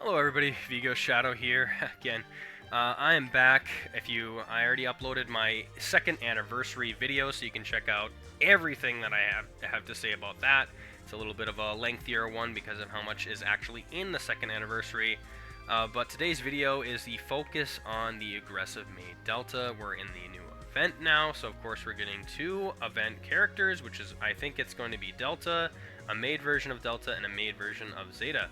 Hello everybody, Vigo Shadow here again. I am back. I already uploaded my second anniversary video, so you can check out everything that I have to say about that. It's a little bit of a lengthier one because of how much is actually in the second anniversary. But today's video is the focus on the aggressive Maid Delta. We're in the new event now, so of course we're getting two event characters, which is, I think it's going to be Delta, a Maid version of Delta, and a Maid version of Zeta.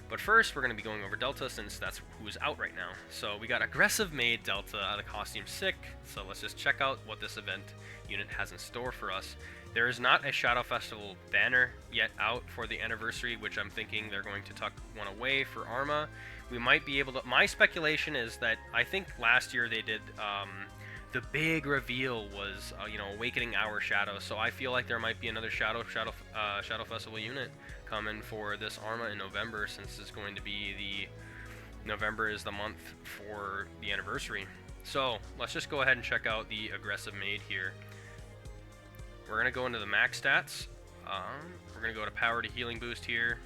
But first, we're going to be going over Delta since that's who's out right now. So we got Aggressive Maid Delta, the costume's sick, so let's just check out what this event unit has in store for us. There is not a Shadow Festival banner yet out for the anniversary, which I'm thinking they're going to tuck one away for Arma. We might be able to... My speculation is that I think last year they did... the big reveal was, Awakening Our Shadow, so I feel like there might be another Shadow Festival unit coming for this Arma in November, since it's going to be November is the month for the anniversary. So let's just go ahead and check out the Aggressive Maid here. We're going to go into the max stats. We're going to go to Power to Healing Boost here.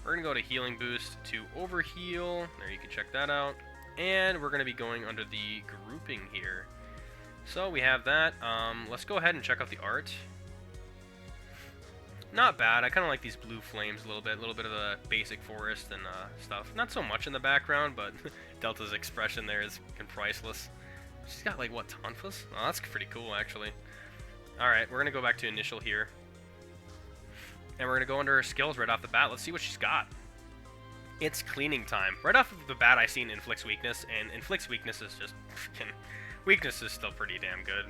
We're going to go to Healing Boost to Overheal. There, you can check that out. And we're going to be going under the grouping here. So we have that. Let's go ahead and check out the art. Not bad. I kind of like these blue flames a little bit of the basic forest and stuff. Not so much in the background, but Delta's expression there is priceless. She's got like, what, tonfas? Oh, that's pretty cool, actually. Alright, we're going to go back to initial here. And we're going to go under her skills right off the bat. Let's see what she's got. It's cleaning time. Right off of the bat, I seen Inflicts Weakness, and Inflicts Weakness is just... Weakness is still pretty damn good.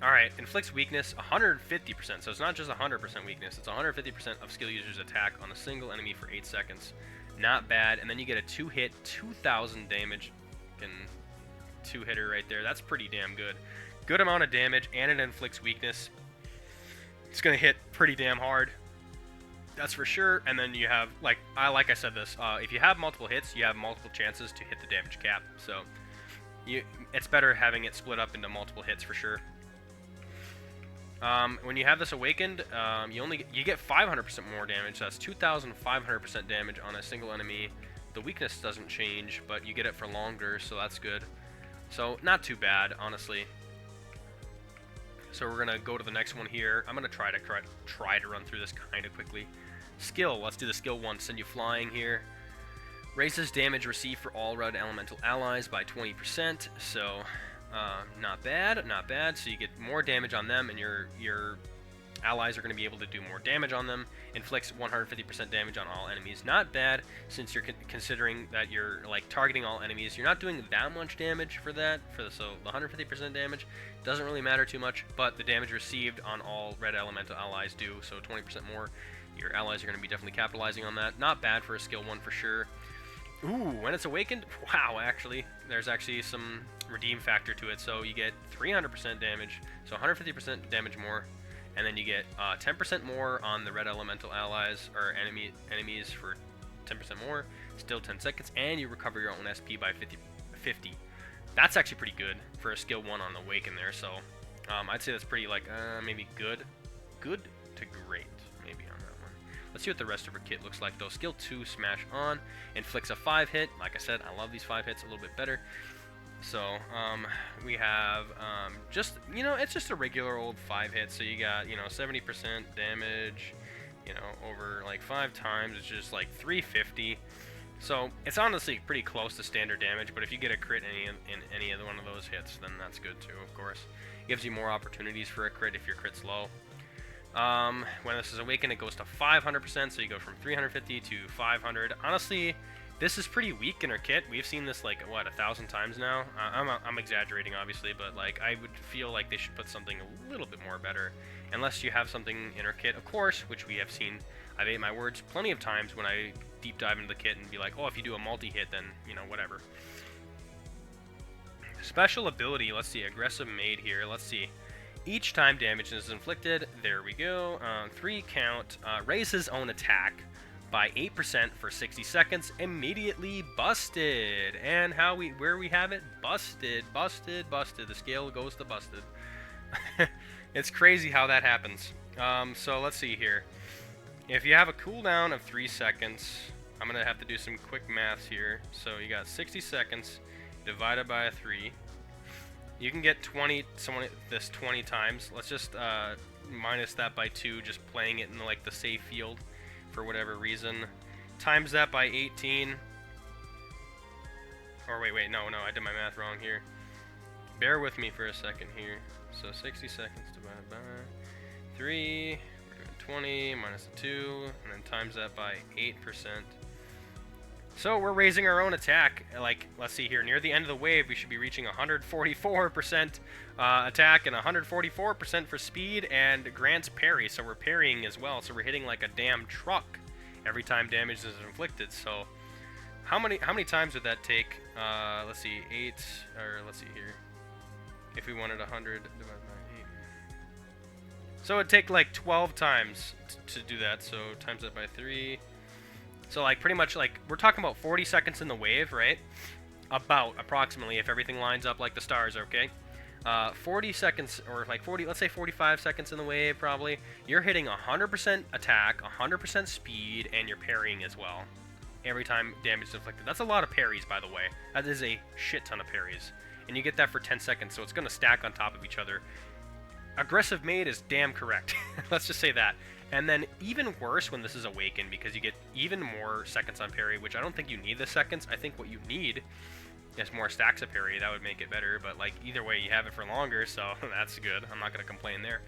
Alright, Inflicts Weakness 150%, so it's not just 100% weakness, it's 150% of skill user's attack on a single enemy for 8 seconds. Not bad, and then you get a 2-hit, 2,000 damage. Two-hitter right there, that's pretty damn good. Good amount of damage, and it inflicts weakness. It's going to hit pretty damn hard. That's for sure, and then you have, like I said this, if you have multiple hits, you have multiple chances to hit the damage cap, so it's better having it split up into multiple hits for sure. When you have this awakened, you get 500% more damage, so that's 2,500% damage on a single enemy. The weakness doesn't change, but you get it for longer, so that's good. So, not too bad, honestly. So we're gonna go to the next one here. I'm gonna try to run through this kind of quickly. Skill, let's do the skill 1, send you flying here. Raises damage received for all red elemental allies by 20%, so not bad, not bad. So you get more damage on them, and your allies are going to be able to do more damage on them. Inflicts 150% damage on all enemies. Not bad, since you're considering that you're like targeting all enemies. You're not doing that much damage for that. So the 150% damage doesn't really matter too much, but the damage received on all red elemental allies do. So 20% more. Your allies are going to be definitely capitalizing on that. Not bad for a skill 1 for sure. Ooh, when it's awakened, wow, actually, there's actually some redeem factor to it. So you get 300% damage, so 150% damage more, and then you get 10% more on the red elemental allies, or enemies for 10% more, still 10 seconds, and you recover your own SP by 50. That's actually pretty good for a skill 1 on the awaken there, so I'd say that's pretty, like, maybe good to great, maybe on that one. Let's see what the rest of her kit looks like, though. Skill 2, Smash On, inflicts a 5-hit. Like I said, I love these 5 hits a little bit better. So, we have, it's just a regular old 5-hit, so you got, 70% damage, over, like, 5 times, it's just, like, 350. So, it's honestly pretty close to standard damage, but if you get a crit in any of one of those hits, then that's good, too, of course. Gives you more opportunities for a crit if your crit's low. When this is awakened, it goes to 500%, so you go from 350 to 500. Honestly, this is pretty weak in her kit. We've seen this, like, what, 1,000 times now? I'm exaggerating, obviously, but, like, I would feel like they should put something a little bit more better. Unless you have something in her kit, of course, which we have seen, I've ate my words plenty of times when I deep dive into the kit and be like, oh, if you do a multi-hit, then, whatever. Special ability, let's see, Aggressive Maid here, let's see. Each time damage is inflicted, there we go, 3 count, raises own attack by 8% for 60 seconds, immediately busted. And where we have it, busted. The scale goes to busted. It's crazy how that happens. So let's see here. if you have a cooldown of 3 seconds, I'm going to have to do some quick maths here. So you got 60 seconds divided by 3. You can get 20 times. Let's just minus that by 2, just playing it in like the safe field for whatever reason. Times that by 18. Or wait, no, I did my math wrong here. Bear with me for a second here. So 60 seconds divided by 3. We're doing 20 minus the 2, and then times that by 8%. So we're raising our own attack. Like, let's see here, near the end of the wave, we should be reaching 144% attack and 144% for speed and grants parry. So we're parrying as well. So we're hitting like a damn truck every time damage is inflicted. So how many times would that take? Let's see, 8, or let's see here. If we wanted 100 divided by 8. So it'd take like 12 times to do that. So times that by 3. So like pretty much like we're talking about 40 seconds in the wave, right? Approximately, if everything lines up like the stars, okay? 40 seconds, or like 40, let's say 45 seconds in the wave probably. You're hitting 100% attack, 100% speed, and you're parrying as well. Every time damage is inflicted. That's a lot of parries, by the way. That is a shit ton of parries. And you get that for 10 seconds, so it's going to stack on top of each other. Aggressive Maid is damn correct. Let's just say that. And then even worse when this is Awakened, because you get even more seconds on parry, which I don't think you need the seconds. I think what you need is more stacks of parry. That would make it better, but like either way, you have it for longer, so that's good. I'm not going to complain there.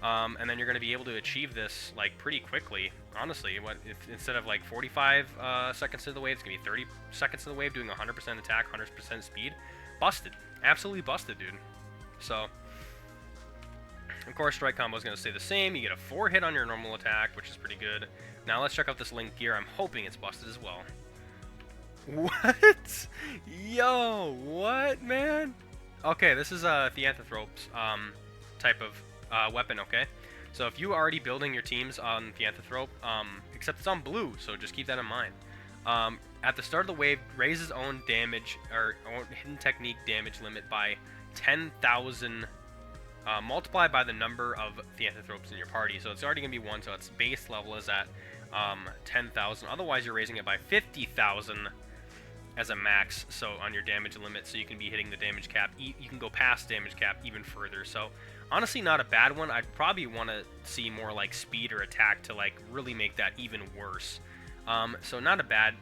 And then you're going to be able to achieve this like pretty quickly. Honestly, instead of like 45 seconds of the wave, it's going to be 30 seconds of the wave doing 100% attack, 100% speed. Busted. Absolutely busted, dude. So, of course, strike combo is going to stay the same. You get a 4 hit on your normal attack, which is pretty good. Now let's check out this Link gear. I'm hoping it's busted as well. What? Yo, what, man? Okay, this is a Theanthrope's type of weapon, okay? So if you are already building your teams on Theanthrope, except it's on blue, so just keep that in mind. At the start of the wave, raise his own damage, or own hidden technique damage limit by 10,000, multiplied by the number of Theanthropes in your party. So it's already going to be 1, so its base level is at 10,000. Otherwise, you're raising it by 50,000 as a max, so on your damage limit, so you can be hitting the damage cap. You can go past damage cap even further. So honestly, not a bad one. I'd probably want to see more like speed or attack to like really make that even worse. So not a bad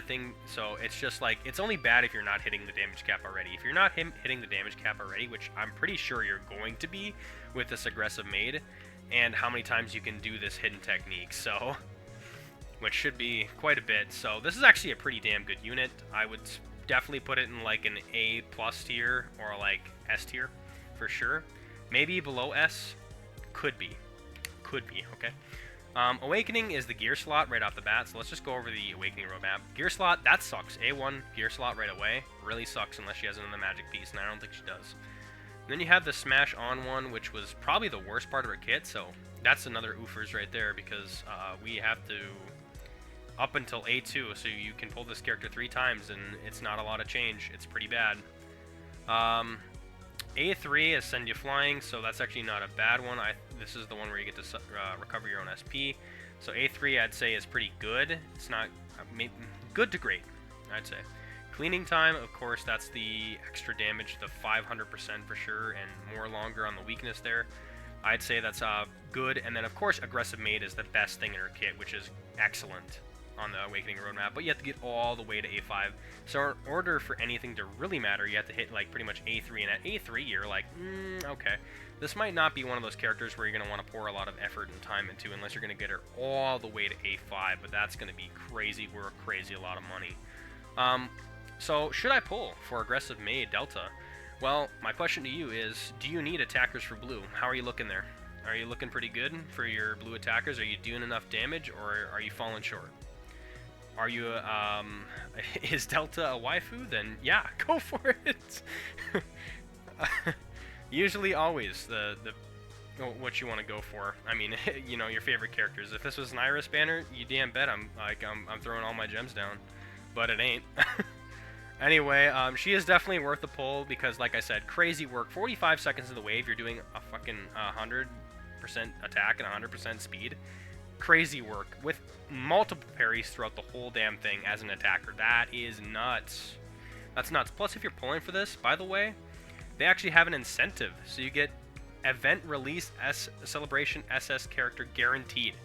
thing. So it's just like, it's only bad if you're not hitting the damage cap already. If you're not hitting the damage cap already, which I'm pretty sure you're going to be with this aggressive Maid, and how many times you can do this hidden technique, so, which should be quite a bit. So this is actually a pretty damn good unit. I would definitely put it in like an A+ tier or like S tier for sure. Maybe below S, could be, okay. Awakening is the gear slot right off the bat, so let's just go over the Awakening roadmap. Gear slot, that sucks. A1 gear slot right away. Really sucks unless she has another magic piece, and I don't think she does. And then you have the Smash On one, which was probably the worst part of her kit, so that's another oofers right there, because we have to up until A2, so you can pull this character 3 times, and it's not a lot of change. It's pretty bad. A3 is Send You Flying, so that's actually not a bad one. This is the one where you get to recover your own SP. So A3, I'd say, is pretty good. It's not good to great, I'd say. Cleaning Time, of course, that's the extra damage, the 500% for sure, and more longer on the weakness there. I'd say that's good. And then, of course, Aggressive Maid is the best thing in her kit, which is excellent on the Awakening roadmap, but you have to get all the way to A5. So in order for anything to really matter, you have to hit like pretty much A3, and at A3 you're like, okay, this might not be one of those characters where you're going to want to pour a lot of effort and time into unless you're going to get her all the way to A5, but that's going to be crazy work, crazy a lot of money. So should I pull for Aggressive Maid Delta? Well, my question to you is, do you need attackers for blue? How are you looking there? Are you looking pretty good for your blue attackers? Are you doing enough damage, or are you falling short? Are you, is Delta a waifu? Then, yeah, go for it! Usually, always, what you want to go for. I mean, you know, your favorite characters. If this was an Iris banner, you damn bet I'm throwing all my gems down. But it ain't. Anyway, she is definitely worth the pull, because, like I said, crazy work. 45 seconds of the wave, you're doing a fucking 100% attack and 100% speed. crazy work with multiple parries throughout the whole damn thing as an attacker. That is nuts. That's nuts. Plus, if you're pulling for this, by the way, they actually have an incentive. So you get event release celebration SS character guaranteed.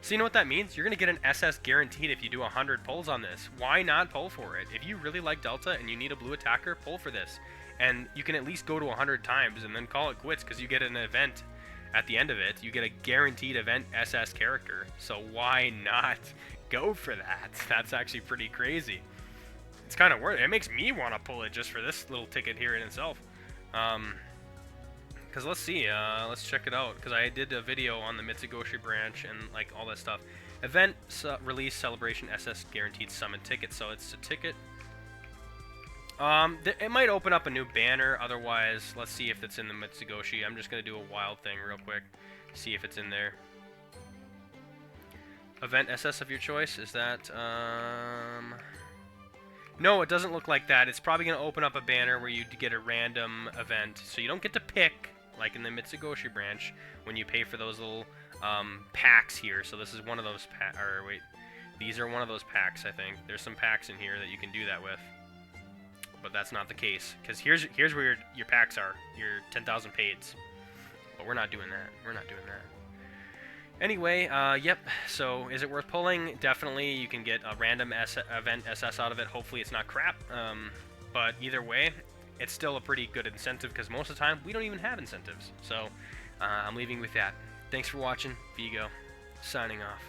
So you know what that means? You're going to get an SS guaranteed if you do 100 pulls on this. Why not pull for it? If you really like Delta and you need a blue attacker, pull for this. And you can at least go to 100 times and then call it quits because you get an event at the end of it. You get a guaranteed event SS character. So why not go for that? That's actually pretty crazy. It's kind of worth it. It makes me want to pull it just for this little ticket here in itself. Because let's see, let's check it out. Because I did a video on the Mitsugoshi branch and like all that stuff. Event release celebration SS guaranteed summon ticket. So it's a ticket. It might open up a new banner. Otherwise, let's see if it's in the Mitsugoshi. I'm just gonna do a wild thing real quick. See if it's in there. Event SS of your choice. Is that No, it doesn't look like that. It's probably going to open up a banner where you get a random event. So you don't get to pick, like in the Mitsugoshi branch, when you pay for those little packs here. So this is one of those packs. Or wait, these are one of those packs, I think. There's some packs in here that you can do that with. But that's not the case. Because here's where your packs are. Your 10,000 paids. But we're not doing that. We're not doing that. Anyway, yep, so is it worth pulling? Definitely. You can get a random event SS out of it. Hopefully it's not crap. But either way, it's still a pretty good incentive because most of the time we don't even have incentives. So I'm leaving with that. Thanks for watching. Vigo, signing off.